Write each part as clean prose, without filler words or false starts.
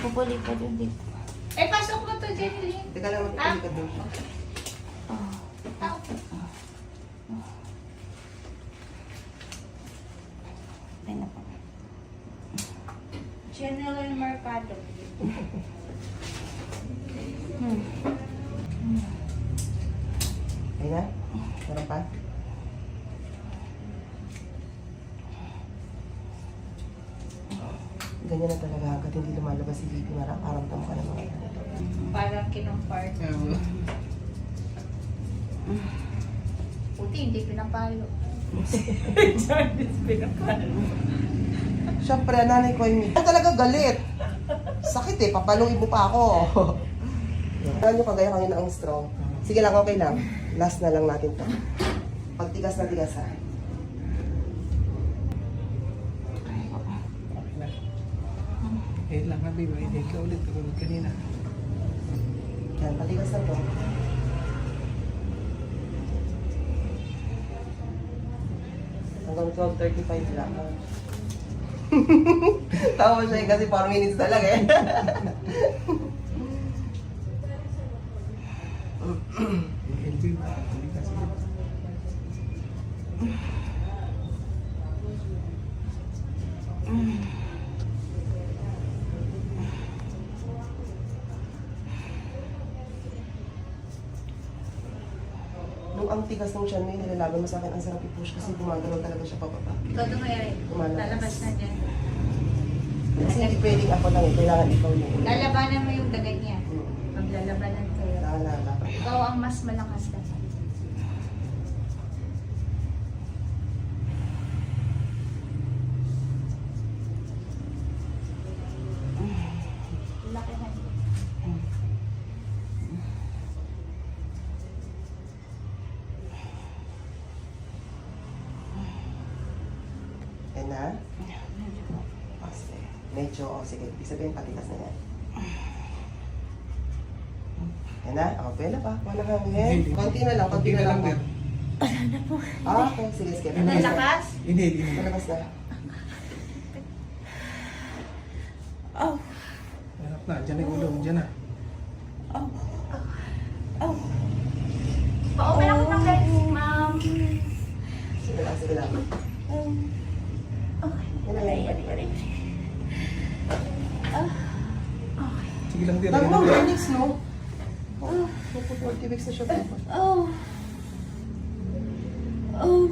Pupuli pa dun dito. Eh, pasok mo to, Jenny. Teka lang, magpapali ka doon. Ay na po. General Mercado. Ayun na? Meron pa? Ganyan na talaga agad, hindi lumalabas si Bibi. Mararamdam ka ng mga ganito. Parang kinumpart. Puti, hindi pinapalo. Charles, pinapalo. Siyempre, nanay ko ay talaga galit. Sakit eh, papaluin mo pa ako. Alam nyo, kagaya kanina ang strong. Sige lang, okay lang. Last na lang natin to. Pagtigas na tigas ha. Eh lang kami ba? Hindi ka ulit tulad kanina. Yan, patigas na to. Hanggang 12:35 lang. Tawa siya eh, kasi 4 minutes na lang eh. LB ba? Hindi kasi. Nung ang tigas ng tiyan mo, nilalaban mo sa akin, ang sarap i-push kasi gumagalaw talaga siya pababa. Todo mo yan. Lalabas na dyan. Kasi hindi pwedeng ako lang eh, kailangan ikaw yung ulo. Lalabanan mo yung dagat niya. Paglalabanan kayo. Lalaban. Ikaw ang mas malakas ka. Lakihan. Yan na. Medyo, sige, ibig sabihin patigas na yan. Yan na, okay na pa, wala hangin. Konti na lang, konti na lang. din. Ah, okay, sige, sige. Ang lakas? Hindi. Malabas na. Oh. Hanap na. Diyan ang ulo. Diyan na. Oh. Oh. Pa-open ako ng legs, ma'am. Sige lang, sige lang. Yan na lang. Sige lang din. Dami mo, Phoenix, no? Oh, 40 weeks na siya pa. Oh. Oh.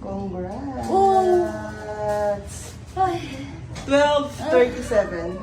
Congrats! Oh. Ay. 12:37.